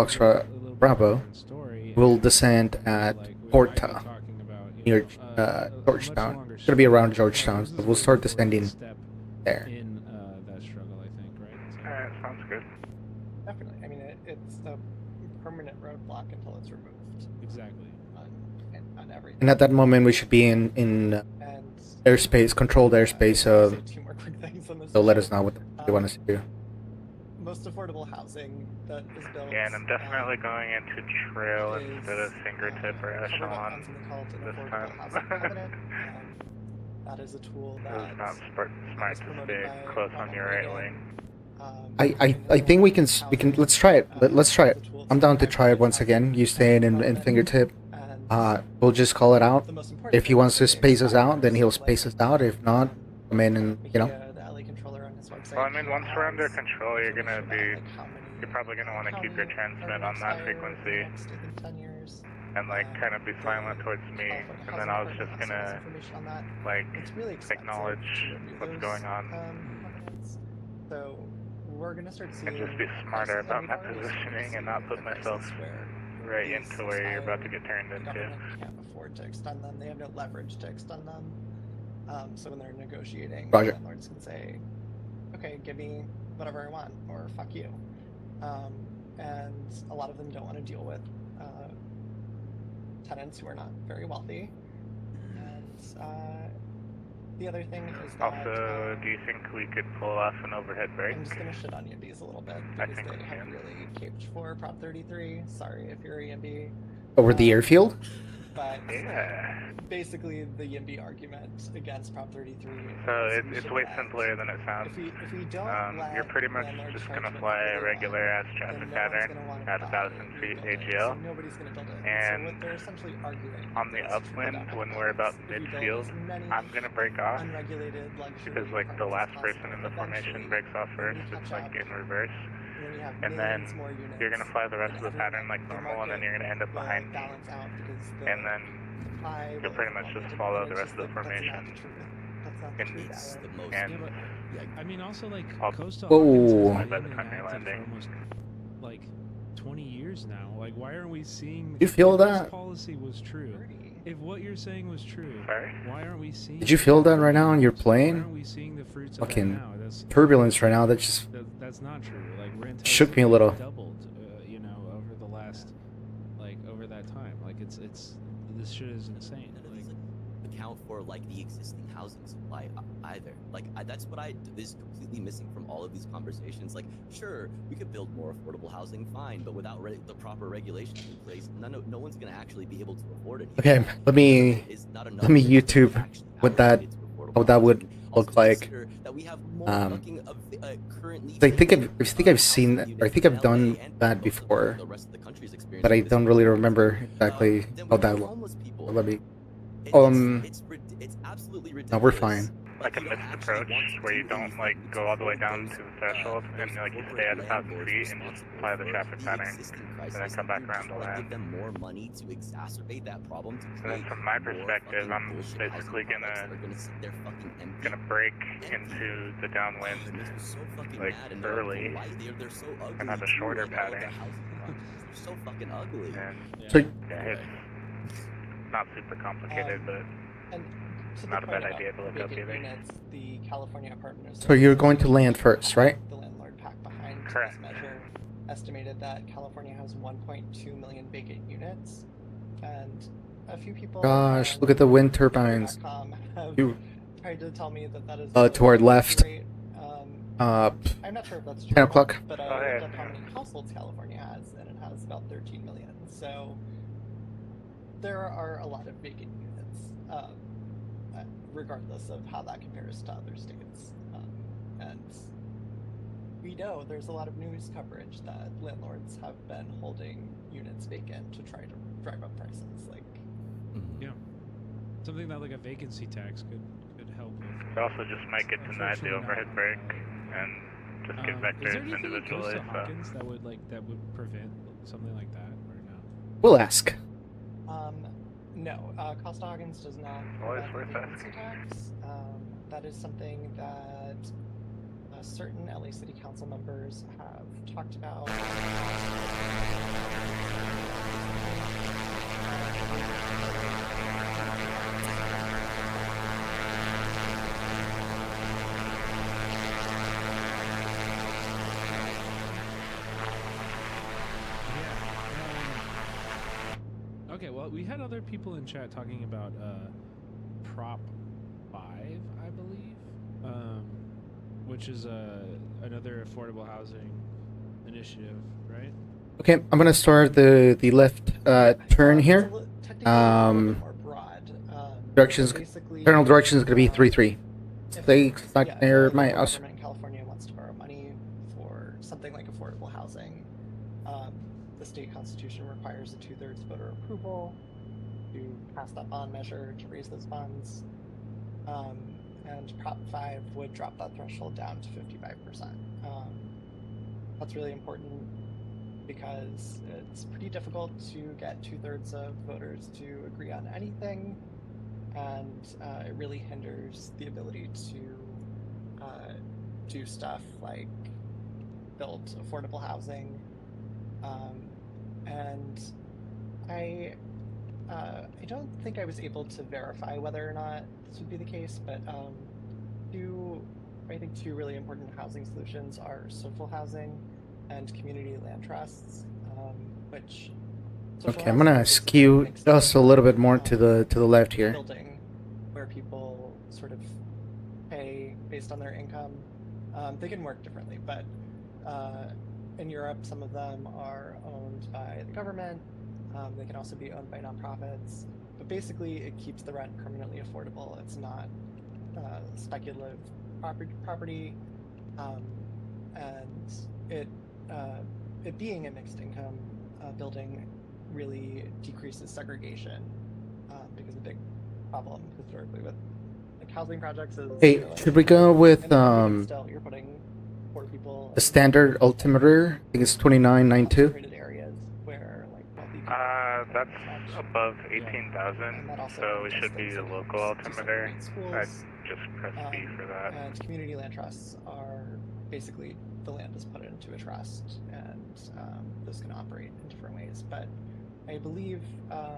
Foxtrot Bravo will descend at Porta near Georgetown. It's gonna be around Georgetown, so we'll start descending there. In that struggle, I think, right? So, Alright, sounds good. Definitely. I mean, it's a permanent roadblock until it's removed exactly. on everything. And at that moment, we should be in And airspace, controlled airspace. I'll say two more quick things on this. So let us know what they want us to do. Most affordable housing that is built. Yeah, and I'm definitely going into trail instead of fingertip or covered up on echelon something called an this affordable time. housing covenant. That is a tool that It's not smart to stay close on your right wing. I think we can let's try it. Let's try it. I'm down to try it once again. You staying in fingertip. We'll just call it out. If he wants to space us out, then he'll space us out. If not, come in and Well, I mean, once we're under control, you're probably gonna want to keep your transmit on that frequency and like kind of be silent towards me, and then I was just gonna like acknowledge what's going on So we're gonna start seeing and just be smarter about my positioning and not put myself right into where you're about to get turned into. Can't afford to extend them. They have no leverage to extend them. So when they're negotiating, Roger. landlords can say, "Okay, give me whatever I want," or "Fuck you." And a lot of them don't want to deal with tenants who are not very wealthy. And the other thing is that Also, do you think we could pull off an overhead break? I'm just gonna shit on YIMBYs a little bit I because think they we have can. really caped for Prop 33. Sorry if you're a YIMBY. over the airfield. But Yeah. basically the YIMBY argument against Prop 33. So is we it's should way let- simpler than it sounds. If we don't You're let pretty much landlords just charge gonna them fly a for regular ass then traffic no one's pattern gonna wanna at buy 1,000 your feet building, AGL. so nobody's gonna build it. And so what they're essentially arguing on the is upwind, production when we're about costs. If you build midfield, as many I'm gonna break off unregulated luxury because like the apartments last as person possible, in the formation eventually, breaks off when first. you It's catch like up, in reverse. and then you have And then millions more units, you're gonna fly the rest then of the pattern like the normal, and then market you're gonna end up will behind me. balance out because the And then supply you'll will pretty much evolve just into follow demand. the rest of the That's not formation. the truth. That's not the And truth, It's Alan. the most. And I mean, also like I'll- Coastal Whoa. Hawkins By has the been time you're enacted for landing. almost like 20 years now. Like, why aren't we seeing? You feel if that? this policy was true? If what you're saying was true, Sorry? why aren't we seeing? Did you feel that right now on your Why plane? aren't we seeing the fruits of that Fucking now? That's turbulence right now. That just that's not true. Like rent has shook me a little. doubled, over the last, over that time. Like it's this shit is insane. None of Like, these account for like the existing housing supply either. That's what is completely missing from all of these conversations. Like, sure, we could build more affordable housing, fine, but without the proper regulations in place, no one's gonna actually be able to afford it. Okay, let me YouTube what that how that would look like. I think I've seen that, or I think I've done that before, but I don't really remember exactly how that looked. Let me. It's absolutely ridiculous. No, we're fine. Like a missed approach where you don't like go all the way down to the threshold and like you stay at 1,000 feet and just fly the traffic pattern and then come back around to land. Give them more money to exacerbate that problem. And then from my perspective, I'm basically gonna break into the downwind like early and have a shorter pattern. They're so fucking ugly. And So yeah, it's not super complicated, but And to the not a point bad about idea to look up vacant either. units, the California Apartment So you're going to land first, right? The landlord pack behind Correct. this measure estimated that California has 1.2 million vacant units, and a few people. Gosh, look at the wind turbines. Have You- tried to tell me that is to our left. rate. Uh, I'm not sure if that's true. 10 o'clock. But Oh, I yeah. looked up how many households California has, and it has about 13 million. So there are a lot of vacant units, regardless of how that compares to other states. And we know there's a lot of news coverage that landlords have been holding units vacant to try to drive up prices. Like, yeah, something that like a vacancy tax could help with. it also just might get denied the overhead break and just get Is there vectors anything in individually. Coastal So Hawkins that would prevent something like that or no? we'll ask. no, Costa Hawkins does not Always provide worth a vacancy asking. tax. That is something that certain LA City Council members have talked about. Okay, well, we had other people in chat talking about Prop 5, I believe, which is another affordable housing initiative, right? Okay, I'm gonna start the left turn here. Technically a little bit more broad. Directions, Basically, internal direction is gonna be 3-3. Stay stuck if near the my local house. government in California wants to borrow money for something like affordable housing, the state constitution requires a 2/3 voter approval to pass that bond measure to raise those funds. And Prop 5 would drop that threshold down to 55%. That's really important because it's pretty difficult to get 2/3 of voters to agree on anything, and it really hinders the ability to do stuff like build affordable housing. And I don't think I was able to verify whether or not this would be the case, but two really important housing solutions are social housing and community land trusts, which. Okay, I'm gonna skew just a little bit more to the left here. Building where people sort of pay based on their income. They can work differently, but in Europe, some of them are owned by the government. They can also be owned by nonprofits. But basically, it keeps the rent permanently affordable. It's not speculative property, and it being a mixed income building really decreases segregation, because a big problem historically with like housing projects is. Hey, should we go with still, you're putting poor people. the standard altimeter? I think it's 2992. Concentrated areas where like wealthy people That's such. above 18,000, And that also so it does should be things the like local altimeter. desegregate schools. I'd just press B for that. And community land trusts are basically the land is put into a trust, and those can operate in different ways. But I believe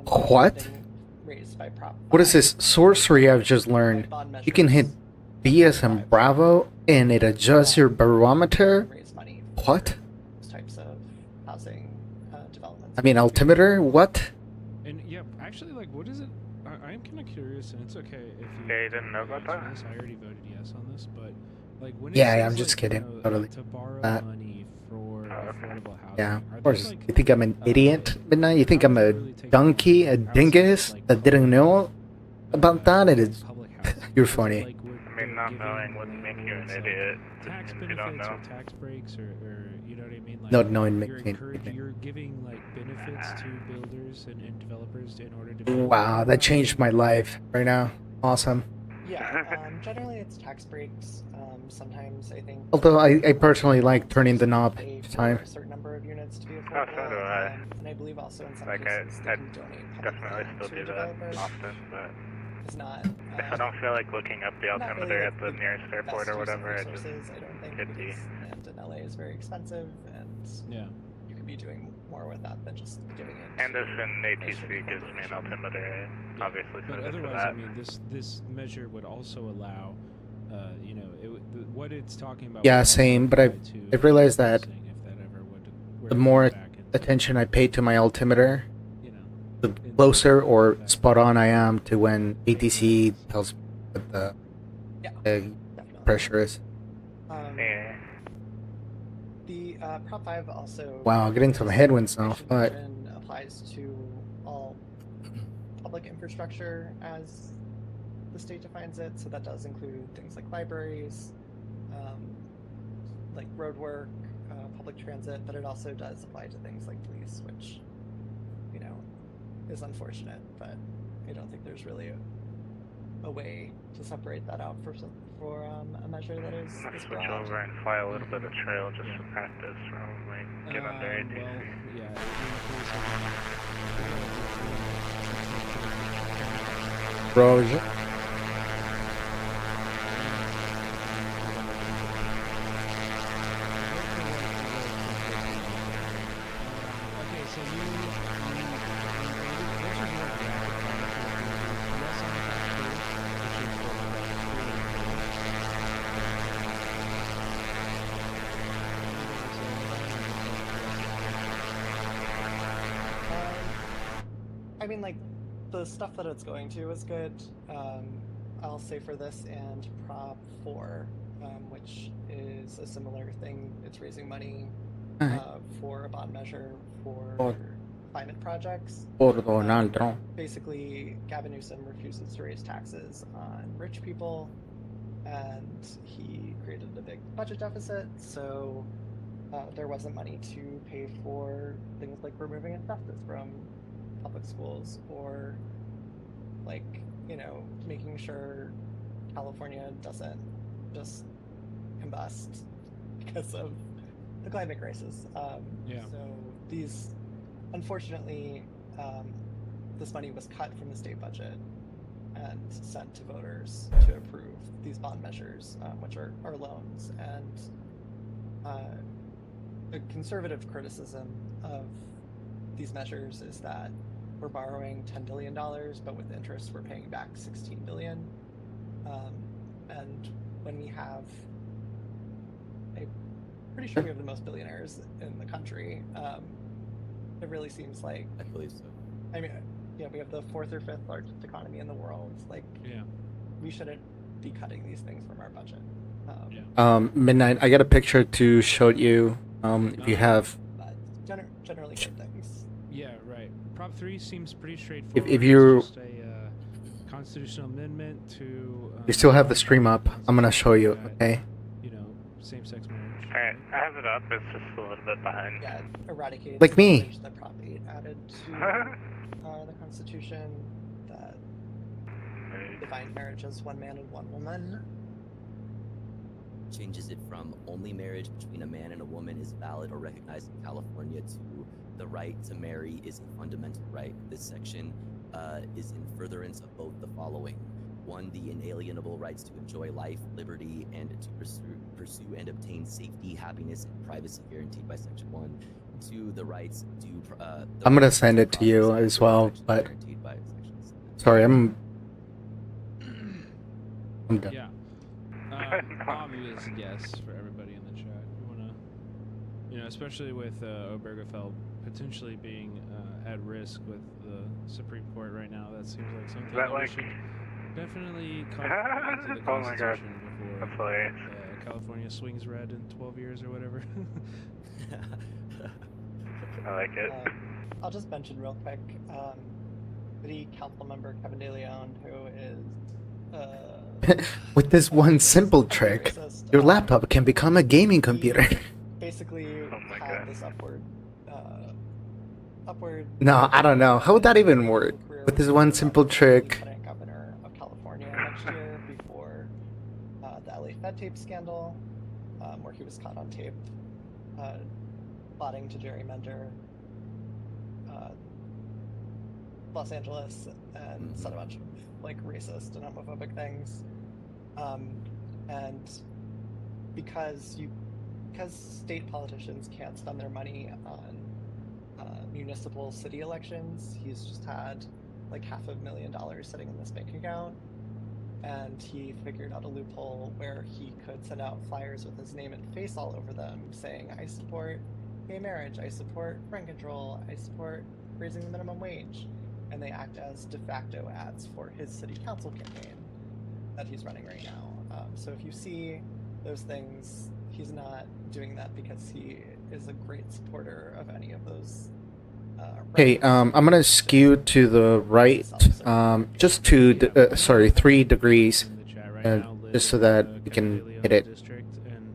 What? funding raised by Prop What is 5, this sorcery I've just learned? bond You can hit measures, B as in Bravo, and it adjusts your barometer. raise money What? those types of housing developments. I mean, altimeter? What? And yeah, actually, like, what is it? I am kind of curious, and it's okay if you. Yeah, you didn't know about that? I already voted yes on this, but like when. Yeah, it yeah, I'm says, just like, kidding. You know, Totally. To borrow That. money for affordable housing. Yeah, are of those, course. like, You think I'm an idiot, Midnight? You think how I'm does a it really take donkey, a outside, dingus like, that didn't know about that? It is. public housing? You're Is it, funny. like, would I mean, not giving knowing wouldn't make you an landlords, like, idiot. tax Just means you don't benefits know. or tax breaks, or you know what I mean? Like, Not knowing you're makes me. you're giving like benefits to builders and developers in order to. build Wow, more that changed my housing. life right now. Awesome. Yeah, generally it's tax breaks. Sometimes I think. Although I personally like turning the knob pay each for time. a certain number of units to be Oh, affordable. so do I. And I believe also in some Like, cases they I can donate public definitely land still to do a that developer. often, but It's not. if I don't feel like looking up the not altimeter really at the the nearest airport best or use of whatever, I just resources, I don't think, hit D. because land in LA is very expensive, and Yeah. you could be doing more with that than just giving it. And to if an ATC certain gives me an corporation. altimeter, Yeah, obviously but set it for otherwise, that. I mean, this measure would also allow, you know, what it's talking about. Yeah, would also same, but I apply to realized that housing, if that ever were the to more come back into, attention I pay to my altimeter, you know, the in- closer or back. spot on I am to when ATC tells me what the Yeah, uh, definitely. pressure is. Yeah. The Prop 5 also. Wow, getting some headwinds now. Fuck. Provision applies to all public infrastructure as the state defines it, so that does include things like libraries, like road work, public transit, but it also does apply to things like police, which, you know, is unfortunate, but I don't think there's really a way to separate that out for a measure that is I'm gonna this switch broad. over and fly a little bit of trail just for practice, probably. Get under ATC. Well, yeah. Bro, I mean, like, the stuff that it's going to is good. I'll say for this and Prop 4, which is a similar thing. It's raising money for a bond measure for climate projects. Por Donald Trump. Basically, Gavin Newsom refuses to raise taxes on rich people, and he created a big budget deficit, so there wasn't money to pay for things like removing asbestos from public schools, or like, you know, making sure California doesn't just combust because of the climate crisis. So these, unfortunately, this money was cut from the state budget and sent to voters to approve these bond measures, which are loans. And the conservative criticism of these measures is that we're borrowing $10 billion, but with interest we're paying back $16 billion. And when we have, I'm pretty sure we have the most billionaires in the country, it really seems like, I believe so. I mean, yeah, we have the 4th or 5th largest economy in the world. Like, we shouldn't be cutting these things from our budget. Midnight, I got a picture to show you. If you have, But generally good things. Yeah, right. Prop 3 seems pretty straightforward. if you It's just a constitutional amendment to. you still have the stream up, I'm gonna show you. Okay. You know, same-sex marriage. Alright, I have it up, it's just a little bit behind. Yeah, eradicated Like me. language that Prop 8 added to the Constitution that defined marriage as one man and one woman. Changes it from only marriage between a man and a woman is valid or recognized in California to the right to marry is a fundamental right. This section is in furtherance of both the following. 1, the inalienable rights to enjoy life, liberty, and to pursue and obtain safety, happiness, and privacy guaranteed by Section 1. 2, the rights due. I'm gonna send it to you as well, but guaranteed by Section 7. sorry, I'm done. Yeah. Obvious yes for everybody in the chat. You wanna, you know, especially with Obergefell potentially being at risk with the Supreme Court right now. That seems like something that we should definitely come back to the Oh my god, Constitution that's before hilarious. California swings red in 12 years or whatever. I like it. I'll just mention real quick, City Council member Kevin De Leon, who is With this one simple trick, racist, your laptop can become a gaming he computer. basically Oh my had God. this upward. No, I don't know. How would that even work? career With this one simple trick. Lieutenant Governor of California next year before the LA Fed tape scandal, where he was caught on tape plotting to gerrymander Los Angeles and said a bunch of like racist and homophobic things. And because state politicians can't spend their money on municipal city elections, he's just had like $500,000 sitting in this bank account, and he figured out a loophole where he could send out flyers with his name and face all over them saying, I support gay marriage, I support rent control, I support raising the minimum wage, and they act as de facto ads for his city council campaign that he's running right now. So if you see those things, he's not doing that because he is a great supporter of any of those. Hey, I'm gonna skew to the right, just to 3 degrees, In the chat right uh, now, just so live that in we the can Kevin De hit Leon it. District, and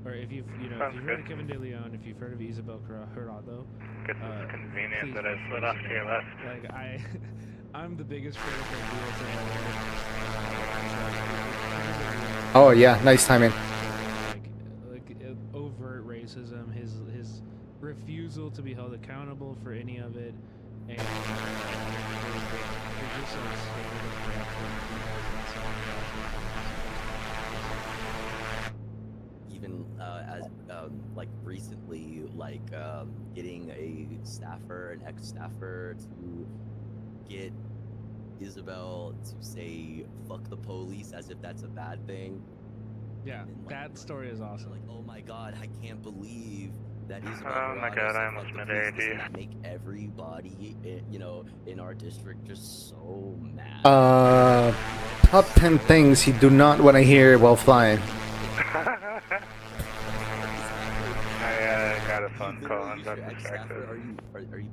or if you've if Sounds you've heard good. of Kevin De Leon, if you've heard of Isabel Jurado, Guess it's convenient please that I don't slid use off to your Isabel. left. Like I'm the biggest critic of USA. Oh yeah, nice timing. Like overt racism, his refusal to be held accountable for any of it, and they're just so scared of corruption. even as like recently, like getting a staffer, an ex-staffer, to get Isabel to say "fuck the police" as if that's a bad thing. Yeah, And then, like, that story is awesome. Like, oh my god, I can't believe that Isabel Oh my Dorado god, said I fuck almost the made police. AD. Doesn't that make everybody, you know, in our district just so mad? Top 10 things you do not want to hear while flying. I got a You phone literally call and use got your distracted. Are you? What are you?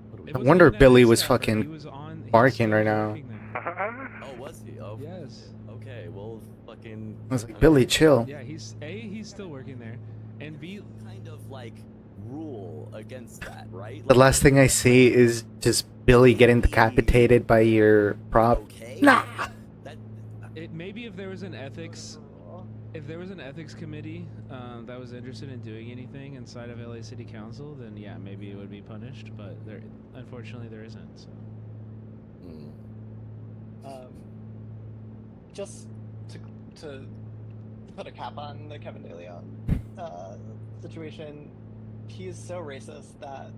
What are we It No wasn't wonder even an Billy was ex-staffer, fucking he was he barking still right was now. working there. Oh, was he? Oh, Yes. okay. Well, fucking. I was like, mean, Billy, chill. Yeah, he's still working there, and B, kind of like rule against that, right? The Like, last thing I see is just Billy getting decapitated by your prop. okay. Nah. That. it maybe if there was an ethics committee that was interested in doing anything inside of LA City Council, then yeah, maybe it would be punished. But unfortunately, there isn't. So. Just to put a cap on the Kevin De Leon situation, he's so racist that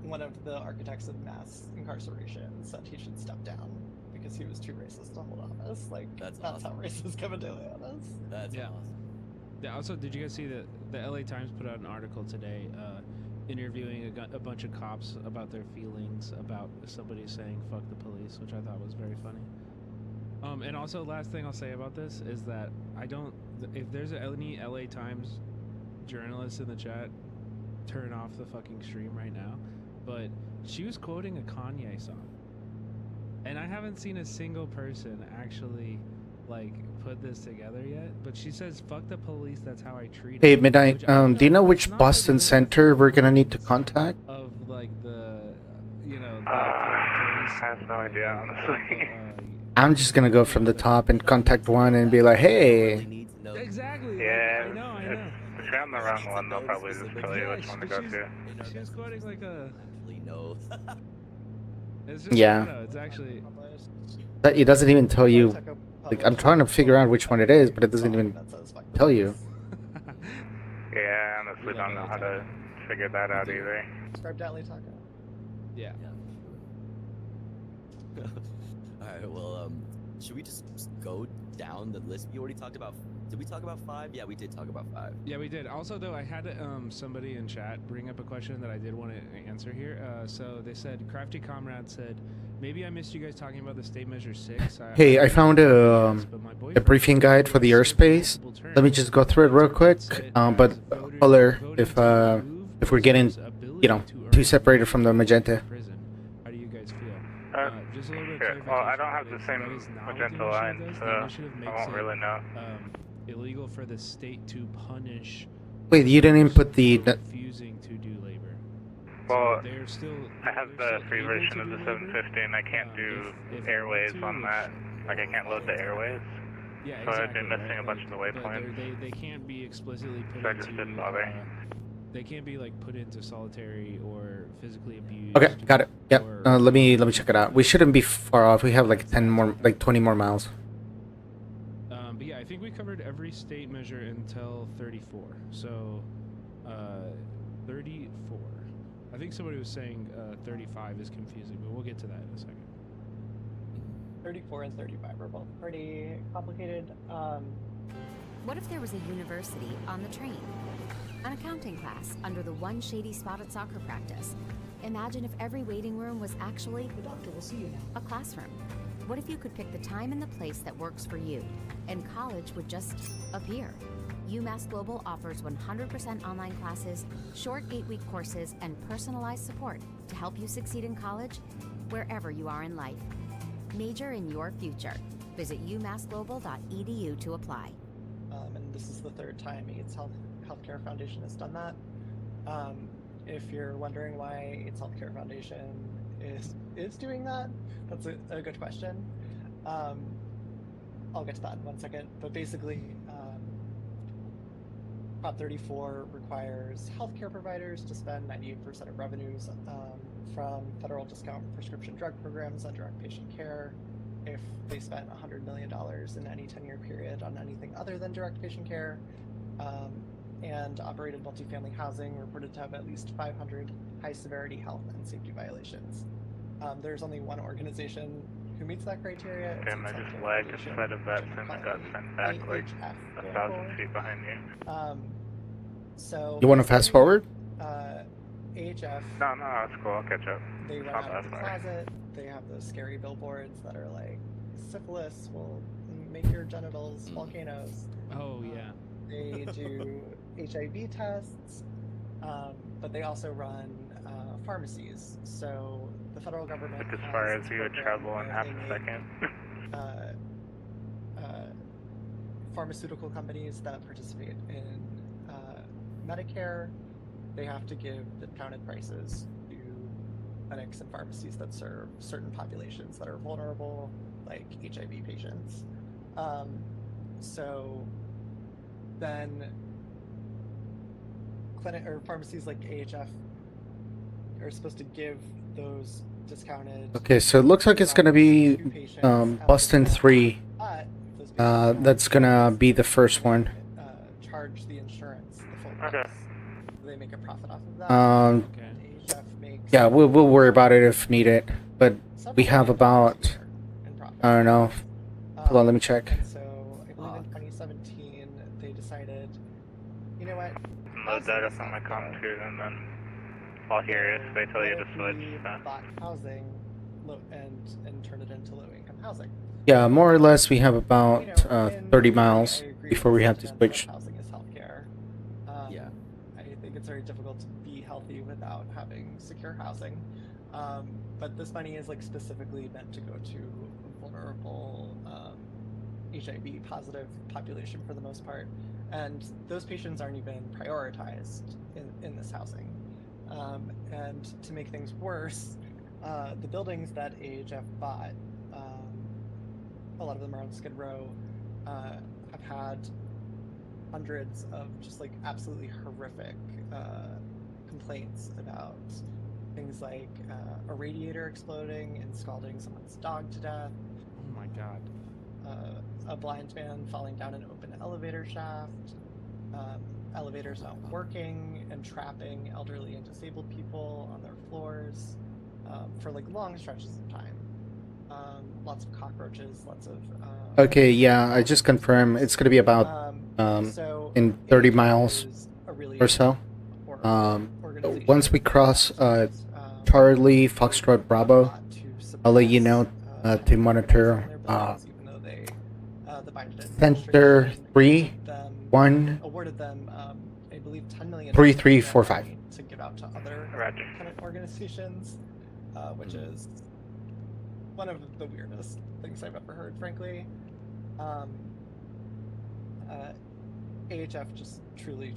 one of the architects of mass incarceration said he should step down because he was too racist to hold office. Like, that's awesome. how racist Kevin De Leon is. That's Yeah. awesome. Yeah. Also, did you guys see that the LA Times put out an article today, interviewing a bunch of cops about their feelings about somebody saying "fuck the police," which I thought was very funny. And also, last thing I'll say about this is that if there's any LA Times journalist in the chat, turn off the fucking stream right now. But she was quoting a Kanye song, and I haven't seen a single person actually like put this together yet. But she says, "Fuck the police. That's how I treat." Hey, them," Midnight, which I don't do you know it's which not Boston the center we're gonna need to contact? of like the, you know, the I have no idea, honestly. I'm just gonna go from the top and contact one and be like, hey. Exactly. Yeah, Like, I know. if you're on the wrong one, they'll probably just tell you Yeah, which one to go to. She was quoting like a. Actually, no. It's just, Yeah. No, it's actually. But it doesn't even tell you. Like, I'm trying to figure out which one it is, but it doesn't even tell you. Yeah, I honestly don't know how to figure that out either. Subscribe to Ali Taco. Yeah. Alright, well, should we just go down the list? We already talked about. Did we talk about 5? Yeah, we did talk about 5. Yeah, we did. Also, though, I had somebody in chat bring up a question that I did want to answer here. So they said, Crafty Comrade said, maybe I missed you guys talking about the State Measure 6. Hey, I found a briefing guide for the airspace. Let me just go through it real quick. But color, if we're getting, too separated from the magenta. How do you guys feel? Just a little bit of Sure. Well, I don't have the clarification. same That is not what the magenta initiative line, does. so The initiative I makes won't it, really know. Illegal for the state to punish. Wait, you didn't input the. for refusing to do labor. Well, They're still. I have the free version of the 750 and I can't do airways on that. Like, I can't load the airways. Yeah, So I've exactly, been missing right? a bunch of the waypoints. They can't be explicitly put So I into. just didn't bother. They can't be like put into solitary or physically abused. Okay, got it. Yep. or- Let me check it out. We shouldn't be far off. We have like 20 more miles. But yeah, I think we covered every state measure until 34. So, 34. I think somebody was saying 35 is confusing, but we'll get to that in a second. 34 and 35 are both pretty complicated. What if there was a university on the train? An accounting class under the one shady spot at soccer practice. Imagine if every waiting room was actually The doctor will see you now. a classroom. What if you could pick the time and the place that works for you, and college would just appear? UMass Global offers 100% online classes, short 8-week courses, and personalized support to help you succeed in college wherever you are in life. Major in your future. Visit umassglobal.edu to apply. And this is the third time AIDS Healthcare Foundation has done that. If you're wondering why AIDS Healthcare Foundation is doing that, that's a good question. I'll get to that in 1 second. But basically, Prop 34 requires healthcare providers to spend 98% of revenues from federal discount prescription drug programs on direct patient care. If they spent $100 million in any 10-year period on anything other than direct patient care, and operated multifamily housing reported to have at least 500 high-severity health and safety violations. There's only one organization who meets that criteria. It's Damn, I a just healthcare lagged organization, inside of that which thing I'm that got calling sent back like AHF 1,000 going feet behind you. forward. So You want to fast forward? AHF. No, that's cool. I'll catch up. They run Not out of the that far. closet. They have those scary billboards that are like, syphilis will make your genitals volcanoes. Oh yeah. They do HIV tests, but they also run pharmacies. So the federal government Like as has far as this you would program travel in where half they a make, second. pharmaceutical companies that participate in Medicare, they have to give discounted prices to clinics and pharmacies that serve certain populations that are vulnerable, like HIV patients. So then clinic or pharmacies like AHF are supposed to give those discounted. Okay, so it looks like it's gonna be to patients at a Boston discount. 3. But if those patients That's gonna be the first one. charge the insurance the full Okay. price. They make a profit off of that. Okay. And AHF makes Yeah, we'll worry about it if needed. But several we have million dollars a about, year in profit. I don't know. Hold on, let me check. And so I believe in 2017 they decided, you know what? Load data from my com too, and then I'll hear it if they tell you to switch. We So. bought housing and turn it into low-income housing. Yeah, more or less we have about You know, in 30 theory, miles I agree before with we the have to sentiment switch. that housing is healthcare. Yeah. I think it's very difficult to be healthy without having secure housing. But this money is like specifically meant to go to vulnerable HIV positive population for the most part, and those patients aren't even prioritized in this housing. And to make things worse, the buildings that AHF bought, a lot of them are on Skid Row, have had hundreds of just like absolutely horrific complaints about things like a radiator exploding and scalding someone's dog to death, Oh my god. a blind man falling down an open elevator shaft, elevators not working and trapping elderly and disabled people on their floors for like long stretches of time. Lots of cockroaches, lots of Okay, yeah, I just confirmed it's gonna be about so in 30 AHF miles is a really or so. horrible organization Once we cross that, Charlie Foxtrot Bravo, fought to I'll let you know suppress, to monitor in their buildings, even though they, the Biden Center administration 3 gave them, 1 awarded them, I believe, $10 million 3345. to give out to other Roger. kind of organizations, which is one of the weirdest things I've ever heard, frankly. AHF just truly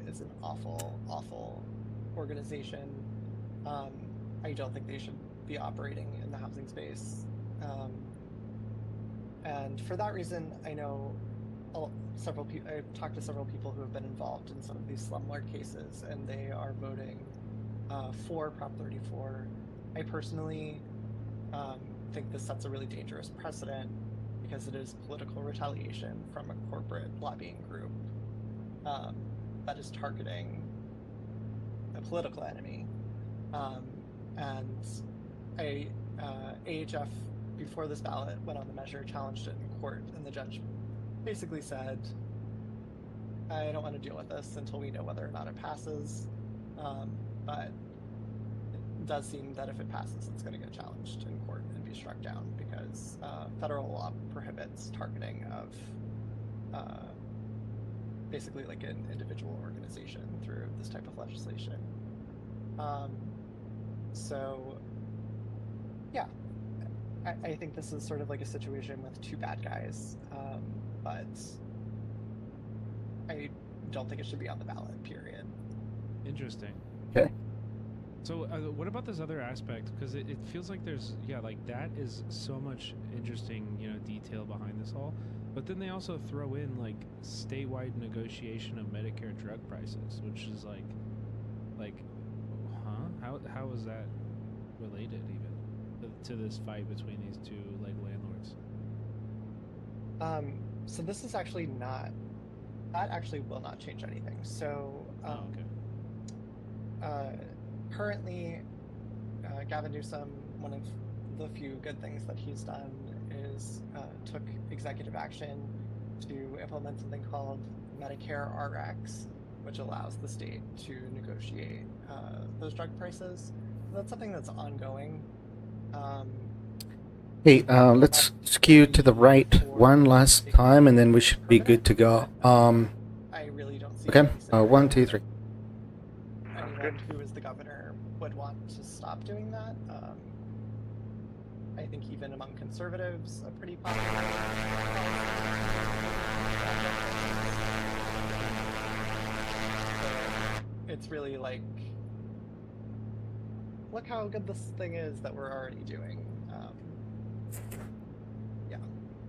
is an awful organization. I don't think they should be operating in the housing space. And for that reason, I know several people. I've talked to several people who have been involved in some of these slumlord cases, and they are voting for Prop 34. I personally think this sets a really dangerous precedent because it is political retaliation from a corporate lobbying group that is targeting a political enemy. And AHF, before this ballot went on the measure, challenged it in court, and the judge basically said, I don't want to deal with this until we know whether or not it passes. But it does seem that if it passes, it's going to get challenged in court and be struck down because federal law prohibits targeting of basically like an individual organization through this type of legislation. So yeah, I think this is sort of like a situation with two bad guys, but I don't think it should be on the ballot, period. Interesting. Okay. So what about this other aspect? Because it feels like there's, yeah, like that is so much interesting, detail behind this all. But then they also throw in like statewide negotiation of Medicare drug prices, which is like, huh? How is that related even to this fight between these two like landlords? So this is actually not That actually will not change anything. So, Okay. Currently, Gavin Newsom, one of the few good things that he's done is took executive action to implement something called Medicare RX, which allows the state to negotiate those drug prices. So that's something that's ongoing. Hey, let's skew to the right one last time, and then we should be good to go. I really don't see Okay. any scenario 1, 2, 3. anyone who is the governor would want to stop doing that. I think even among conservatives, a pretty popular it's really like, look how good this thing is that we're already doing. Yeah.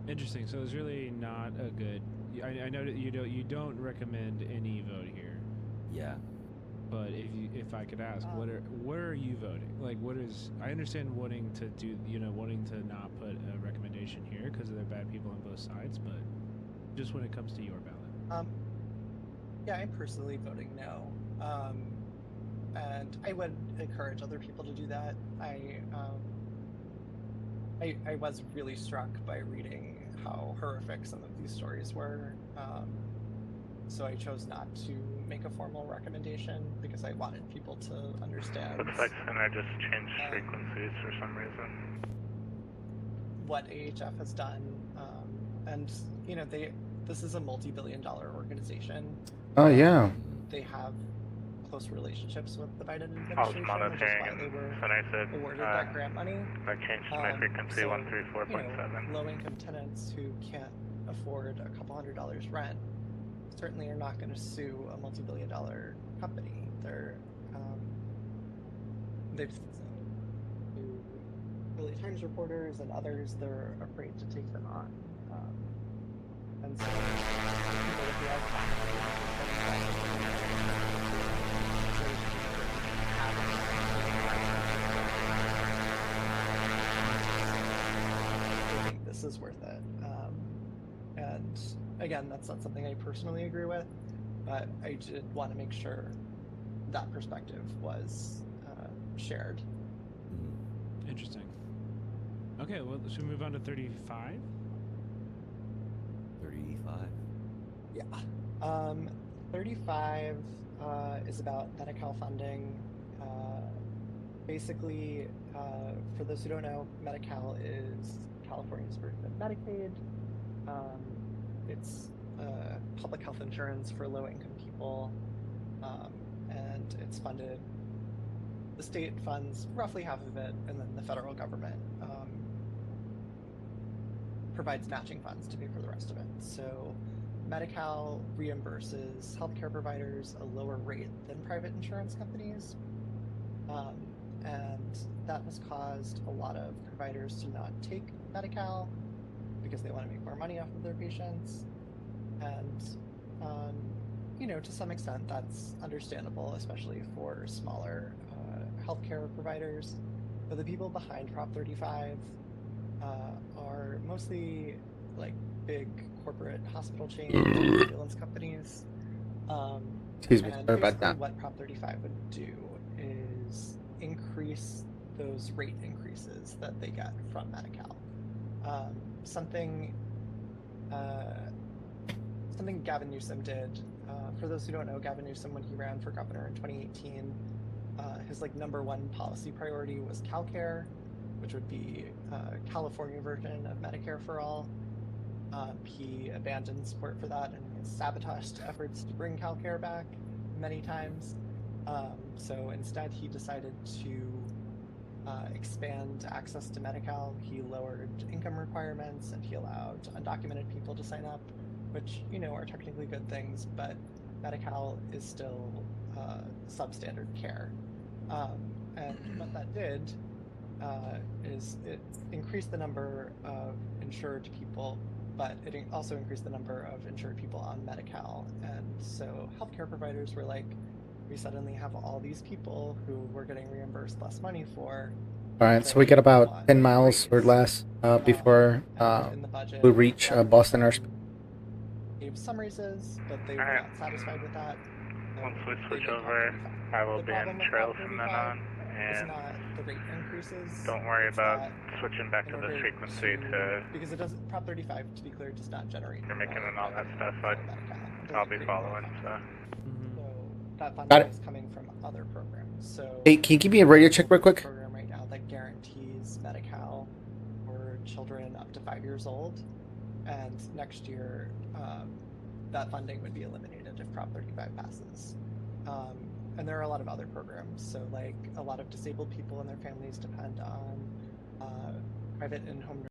Interesting. So it's really not a good. I know that you don't recommend any vote here, Yeah. but if I could ask, what are you voting? Like, what is? I understand wanting to do, wanting to not put a recommendation here because there are bad people on both sides, but just when it comes to your ballot. Yeah, I'm personally voting no. And I would encourage other people to do that. I was really struck by reading how horrific some of these stories were. So I chose not to make a formal recommendation because I wanted people to understand. Looks like Center just changed frequencies for some reason. What AHF has done, and this is a multi-billion-dollar organization. Oh, yeah. They have close relationships with the Biden administration. I was monitoring, and Center said awarded that grant money. I changed my frequency 134.7. Low-income tenants who can't afford a couple $100s rent certainly are not going to sue a multi-billion-dollar company. They've sued Daily Times reporters and others. They're afraid to take them on, and so people with the I think this is worth it. And again, that's not something I personally agree with, but I did want to make sure that perspective was shared. Interesting. Okay, well, should we move on to 35? 35. Yeah. 35 is about Medi-Cal funding. Basically, for those who don't know, Medi-Cal is California's version of Medicaid. It's public health insurance for low-income people, and it's funded. The state funds roughly half of it, and then the federal government provides matching funds to pay for the rest of it. So Medi-Cal reimburses healthcare providers a lower rate than private insurance companies. And that has caused a lot of providers to not take Medi-Cal because they want to make more money off of their patients. And, to some extent, that's understandable, especially for smaller healthcare providers. But the people behind Prop 35 are mostly like big corporate hospital chains and ambulance companies. Excuse me, and sorry about basically that. what Prop 35 would do is increase those rate increases that they get from Medi-Cal. Something Gavin Newsom did. For those who don't know, Gavin Newsom, when he ran for governor in 2018, his number one policy priority was CalCare, which would be a California version of Medicare for all. He abandoned support for that and has sabotaged efforts to bring CalCare back many times. So instead, he decided to expand access to Medi-Cal. He lowered income requirements and he allowed undocumented people to sign up, which are technically good things, but Medi-Cal is still substandard care. And what that did is it increased the number of insured people, but it also increased the number of insured people on Medi-Cal. And so healthcare providers were like, we suddenly have all these people who we're getting reimbursed less money for. All right, so we got about 10 miles or less before in the budget, we reach Boston airspace. gave some raises, but they were Alright. not satisfied with that. So Once we they switch did Prop over, 35. I will The be in problem with trail Prop from then 35 on, is and not the rate increases. don't worry it's about that switching back in to this order frequency to because it doesn't. Prop 35, to be clear, does not generate you're making more and all that revenue stuff. for Medi-Cal. It I'll doesn't be create more following, so. funding. Mm-hmm. So that Got funding it. is coming from other programs. So Hey, can you give me a radio check real there's a quick? program right now that guarantees Medi-Cal for children up to 5 years old, and next year that funding would be eliminated if Prop 35 passes. And there are a lot of other programs. So like a lot of disabled people and their families depend on private in-home